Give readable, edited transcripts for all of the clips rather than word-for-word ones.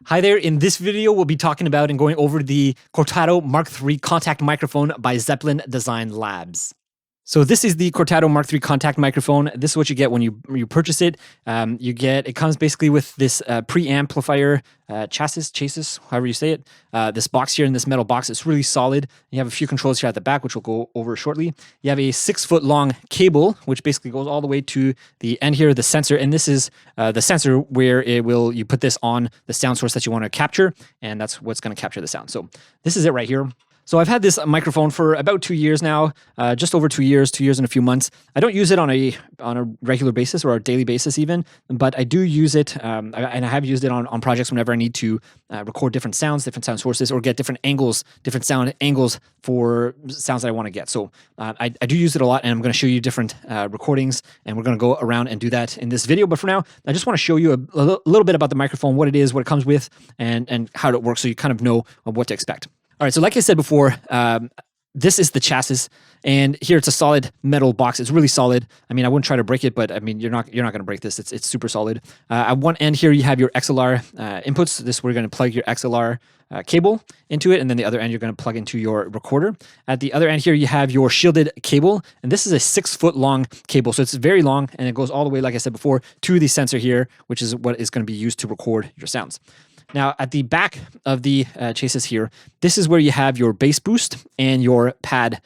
Hi there, in this video we'll be talking about and going over the Cortado Mark III contact microphone by Zeppelin Design Labs. So this is the Cortado Mark III contact microphone. This is what you get when you purchase it. It comes basically with this preamplifier chassis, however you say it. This box here in this metal box, it's really solid. You have a few controls here at the back, which we'll go over shortly. You have a 6-foot long cable, which basically goes all the way to the end here, the sensor. And this is the sensor where you put this on the sound source that you want to capture, and that's what's going to capture the sound. So this is it right here. So I've had this microphone for about 2 years now, just over 2 years, 2 years and a few months. I don't use it on a regular basis or a daily basis even, but I do use it, and I have used it on projects whenever I need to record different sounds, different sound sources, or get different angles, different sound angles for sounds that I want to get. So I do use it a lot, and I'm going to show you different recordings, and we're going to go around and do that in this video. But for now, I just want to show you a little bit about the microphone, what it is, what it comes with, and how it works, so you kind of know what to expect. All right, so like I said before, this is the chassis, and here it's a solid metal box. It's really solid. I mean, I wouldn't try to break it, but I mean, you're not going to break this. It's super solid. At one end here, you have your XLR inputs. This we're going to plug your XLR cable into it, and then the other end you're going to plug into your recorder. At the other end here, you have your shielded cable, and this is a 6-foot long cable, so it's very long, and it goes all the way, like I said before, to the sensor here, which is what is going to be used to record your sounds. Now, at the back of the chassis here, this is where you have your bass boost and your pad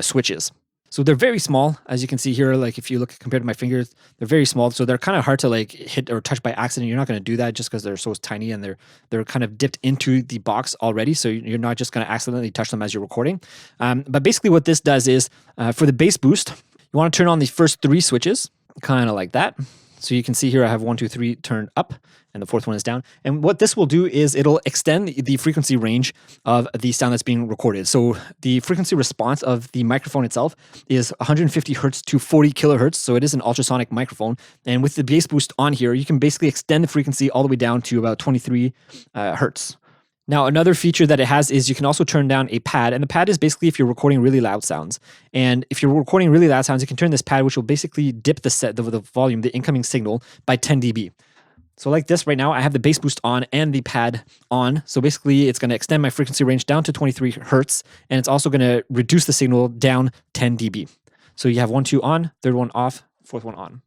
switches. So they're very small, as you can see here. Like if you look compared to my fingers, they're very small. So they're kind of hard to like hit or touch by accident. You're not going to do that just because they're so tiny and they're kind of dipped into the box already. So you're not just going to accidentally touch them as you're recording. But basically what this does is for the bass boost, you want to turn on the first 3 switches, kind of like that. So you can see here I have 1, 2, 3 turned up, and the 4th one is down. And what this will do is it'll extend the frequency range of the sound that's being recorded. So the frequency response of the microphone itself is 150 hertz to 40 kilohertz. So it is an ultrasonic microphone. And with the bass boost on here, you can basically extend the frequency all the way down to about 23 hertz. Now, another feature that it has is you can also turn down a pad, and the pad is basically if you're recording really loud sounds. And if you're recording really loud sounds, you can turn this pad, which will basically dip the volume, the incoming signal, by 10 dB. So like this right now, I have the bass boost on and the pad on. So basically, it's going to extend my frequency range down to 23 hertz, and it's also going to reduce the signal down 10 dB. So you have 1, 2 on, 3rd one off, 4th one on.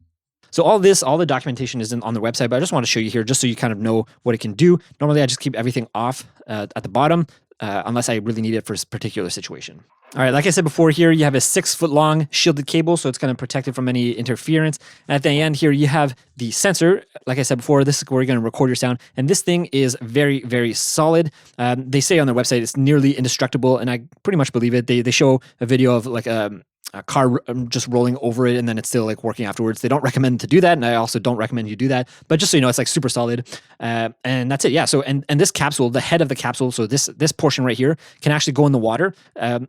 So all the documentation is on the website, but I just want to show you here just so you kind of know what it can do. Normally, I just keep everything off at the bottom unless I really need it for a particular situation. All right, like I said before here, you have a 6-foot long shielded cable, so it's going to protect it from any interference. And at the end here, you have the sensor. Like I said before, this is where you're going to record your sound. And this thing is very, very solid. They say on their website it's nearly indestructible, and I pretty much believe it. They show a video of like a car just rolling over it and then it's still like working afterwards. They don't recommend to do that, and I also don't recommend you do that, but just so you know, it's like super solid, and that's it. Yeah, so and this capsule, the head of the capsule, so this portion right here can actually go in the water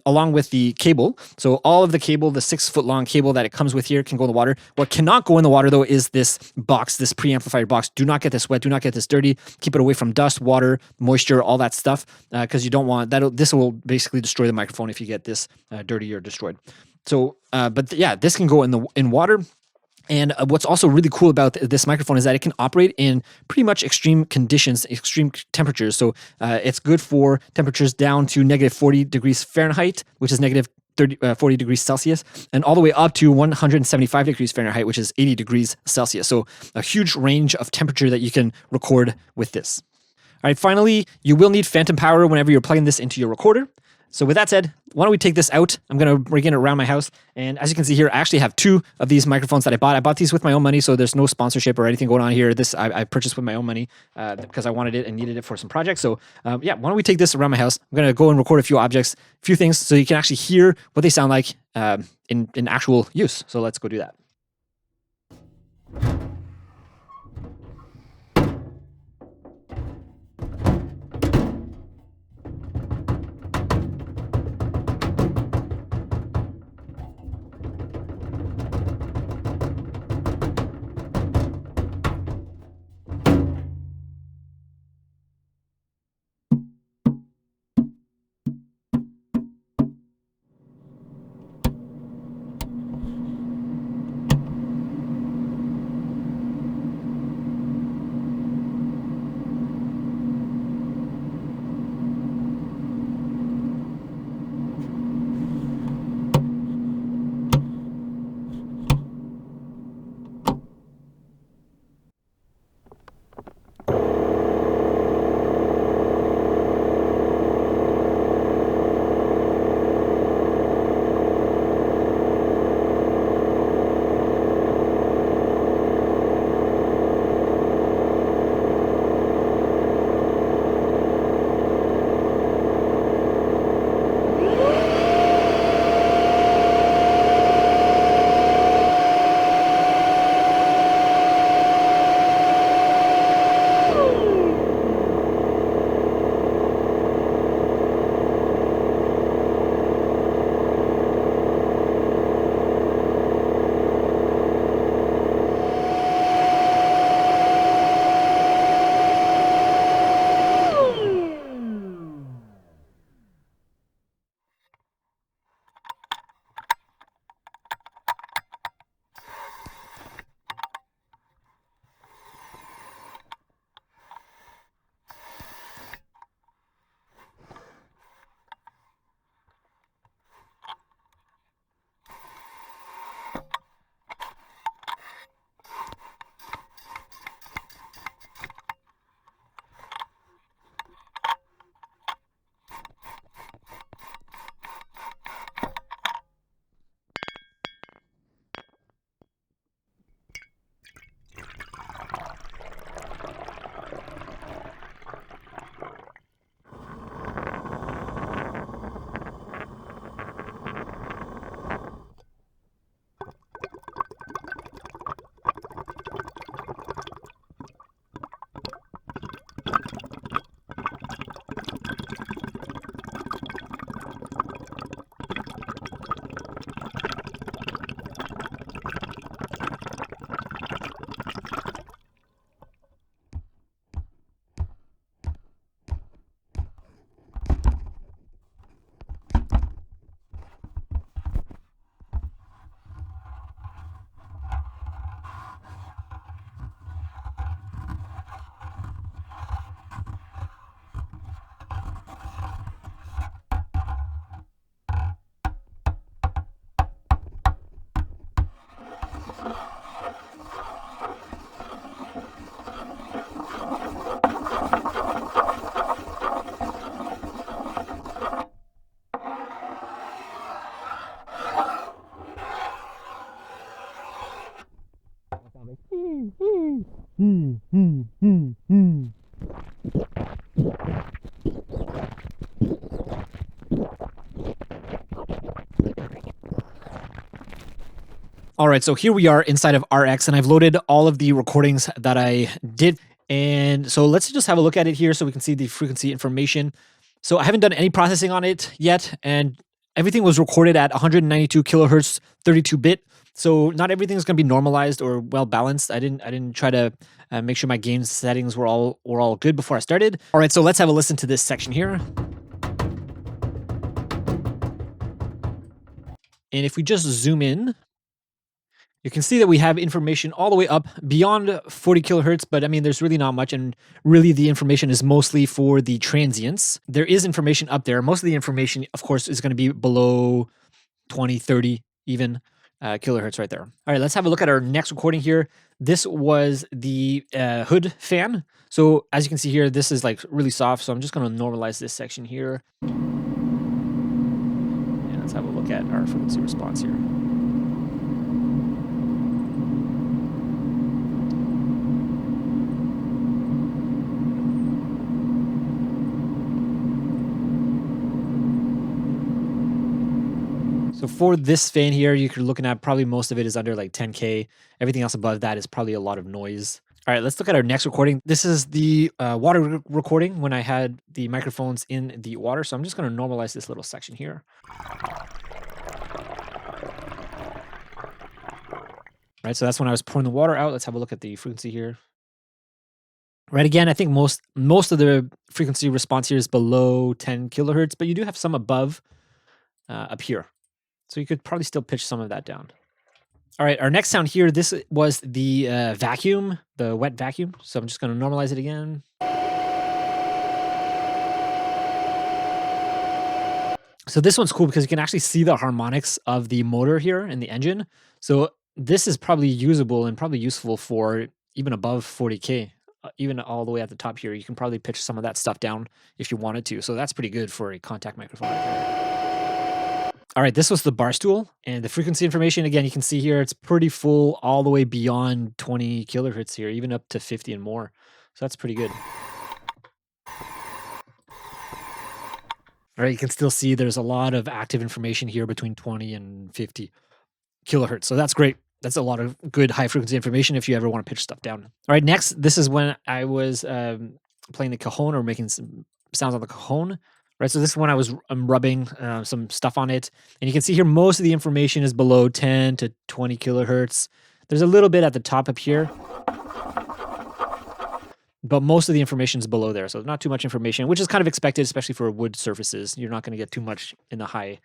along with the cable. So all of the cable, the 6-foot long cable that it comes with here, can go in the water. What cannot go in the water though is this box, this preamplifier box. Do not get this wet, do not get this dirty. Keep it away from dust, water, moisture, all that stuff, because you don't want that. This will basically destroy the microphone if you get this dirty or destroyed. So, yeah, this can go in water. And what's also really cool about this microphone is that it can operate in pretty much extreme conditions, extreme temperatures. So it's good for temperatures down to negative 40 degrees Fahrenheit, which is negative 40 degrees Celsius, and all the way up to 175 degrees Fahrenheit, which is 80 degrees Celsius. So a huge range of temperature that you can record with this. All right, finally, you will need phantom power whenever you're plugging this into your recorder. So with that said, why don't we take this out? I'm going to rig it around my house. And as you can see here, I actually have 2 of these microphones that I bought. I bought these with my own money, so there's no sponsorship or anything going on here. This I purchased with my own money because I wanted it and needed it for some projects. So yeah, why don't we take this around my house? I'm going to go and record a few things, so you can actually hear what they sound like in actual use. So let's go do that. All right, so here we are inside of RX, and I've loaded all of the recordings that I did. And so let's just have a look at it here so we can see the frequency information. So I haven't done any processing on it yet, and everything was recorded at 192 kilohertz, 32-bit. So not everything's going to be normalized or well balanced. I didn't try to make sure my gain settings were all good before I started. All right, so let's have a listen to this section here. And if we just zoom in, you can see that we have information all the way up beyond 40 kilohertz, but I mean, there's really not much, and really the information is mostly for the transients. There is information up there. Most of the information, of course, is going to be below 20, 30 even kilohertz right there. All right, let's have a look at our next recording here. This was the hood fan. So as you can see here, this is like really soft, so I'm just going to normalize this section here. And let's have a look at our frequency response here. So for this fan here, you're looking at probably most of it is under like 10K. Everything else above that is probably a lot of noise. All right, let's look at our next recording. This is the water recording when I had the microphones in the water. So I'm just going to normalize this little section here. Right, so that's when I was pouring the water out. Let's have a look at the frequency here. Right, again, I think most of the frequency response here is below 10 kilohertz, but you do have some above up here. So you could probably still pitch some of that down. All right, our next sound here, this was the vacuum, the wet vacuum. So I'm just going to normalize it again. So this one's cool because you can actually see the harmonics of the motor here in the engine. So this is probably usable and probably useful for even above 40K. Even all the way at the top here, you can probably pitch some of that stuff down if you wanted to. So that's pretty good for a contact microphone right there. All right, this was the bar stool, and the frequency information, again, you can see here, it's pretty full all the way beyond 20 kilohertz here, even up to 50 and more. So that's pretty good. All right, you can still see there's a lot of active information here between 20 and 50 kilohertz. So that's great. That's a lot of good high frequency information if you ever want to pitch stuff down. All right, next, this is when I was playing the cajon or making some sounds on the cajon. Right, so this is when I'm rubbing some stuff on it, and you can see here most of the information is below 10 to 20 kilohertz. There's a little bit at the top up here, but most of the information is below there, so not too much information, which is kind of expected, especially for wood surfaces. You're not going to get too much in the high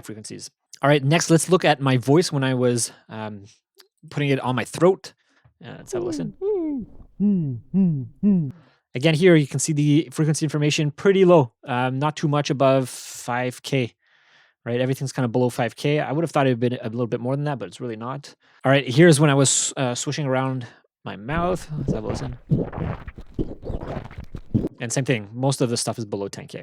frequencies. All right, next let's look at my voice when I was putting it on my throat. Let's have a listen. Again, here you can see the frequency information pretty low, not too much above 5K, right? Everything's kind of below 5K. I would have thought it would have been a little bit more than that, but it's really not. All right, here's when I was swishing around my mouth. Let's have a listen. And same thing, most of the stuff is below 10K.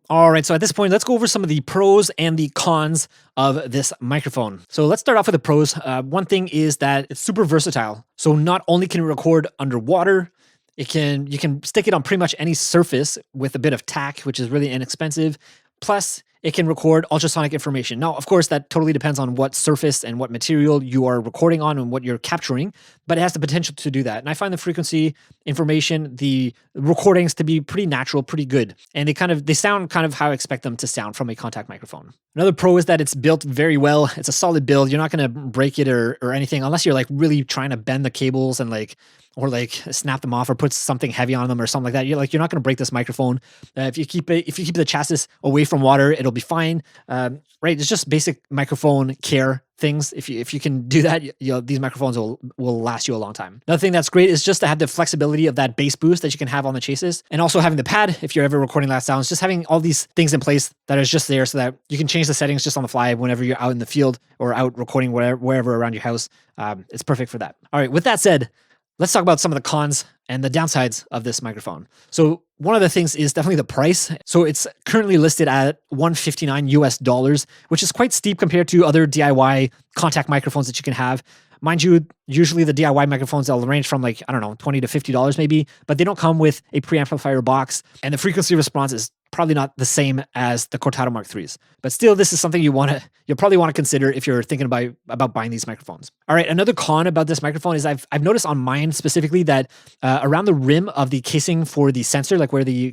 All right, so at this point, let's go over some of the pros and the cons of this microphone. So let's start off with the pros. One thing is that it's super versatile. So not only can it record underwater, you can stick it on pretty much any surface with a bit of tack, which is really inexpensive. Plus, it can record ultrasonic information. Now, of course, that totally depends on what surface and what material you are recording on and what you're capturing, but it has the potential to do that. And I find the frequency information, the recordings to be pretty natural, pretty good. And they sound kind of how I expect them to sound from a contact microphone. Another pro is that it's built very well. It's a solid build. You're not going to break it or anything unless you're like really trying to bend the cables and or snap them off or put something heavy on them or something like that. You're not going to break this microphone. If you keep the chassis away from water, it'll be fine. Right? It's just basic microphone care things. If you can do that, these microphones will last you a long time. Another thing that's great is just to have the flexibility of that bass boost that you can have on the chases, and also having the pad if you're ever recording loud sounds. Just having all these things in place that is just there so that you can change the settings just on the fly whenever you're out in the field or out recording wherever around your house. It's perfect for that. All right. With that said, let's talk about some of the cons and the downsides of this microphone. So one of the things is definitely the price. So it's currently listed at $159 US, which is quite steep compared to other DIY contact microphones that you can have. Mind you, usually the DIY microphones, they'll range from $20 to $50 maybe, but they don't come with a preamplifier box, and the frequency response is probably not the same as the Cortado Mark IIIs. But still, this is something you'll probably want to consider if you're thinking about buying these microphones. All right, another con about this microphone is I've noticed on mine specifically that around the rim of the casing for the sensor, like where the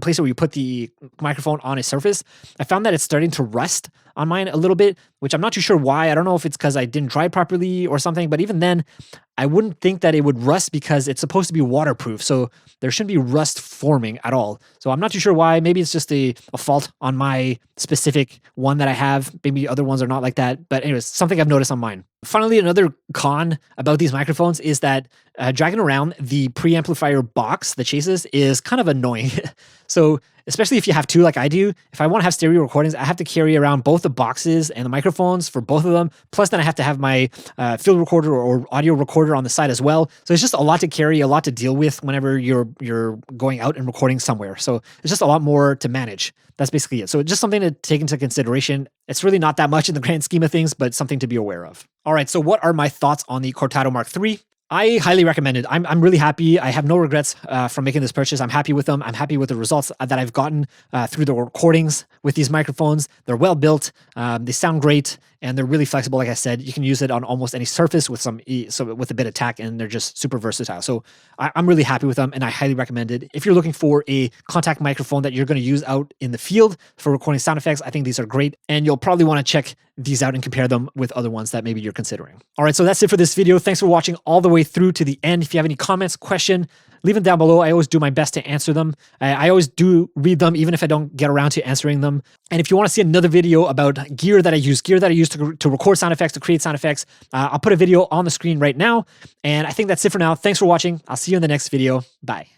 place where you put the microphone on a surface, I found that it's starting to rust on mine a little bit, which I'm not too sure why. I don't know if it's because I didn't dry it properly or something, but even then, I wouldn't think that it would rust because it's supposed to be waterproof. So there shouldn't be rust forming at all. So I'm not too sure why. Maybe it's just a fault on my specific one that I have. Maybe other ones are not like that. But anyways, something I've noticed on mine. Finally, another con about these microphones is that dragging around the preamplifier box, the chases, is kind of annoying. So especially if you have two like I do, if I want to have stereo recordings, I have to carry around both the boxes and the microphones for both of them. Plus then I have to have my field recorder or audio recorder on the side as well. So it's just a lot to carry, a lot to deal with whenever you're going out and recording somewhere. So it's just a lot more to manage. That's basically it. So just something to take into consideration. It's really not that much in the grand scheme of things, but something to be aware of. All right, so what are my thoughts on the Cortado Mark III? I highly recommend it. I'm really happy. I have no regrets from making this purchase. I'm happy with them. I'm happy with the results that I've gotten through the recordings with these microphones. They're well built. They sound great, and they're really flexible. Like I said, you can use it on almost any surface with with a bit of tack, and they're just super versatile. So I'm really happy with them, and I highly recommend it. If you're looking for a contact microphone that you're going to use out in the field for recording sound effects, I think these are great, and you'll probably want to check these out and compare them with other ones that maybe you're considering. All right, so that's it for this video. Thanks for watching all the way through to the end. If you have any comments, question, leave them down below. I always do my best to answer them. I always do read them, even if I don't get around to answering them. And if you want to see another video about gear that I use to record sound effects, to create sound effects, I'll put a video on the screen right now. And I think that's it for now. Thanks for watching. I'll see you in the next video. Bye.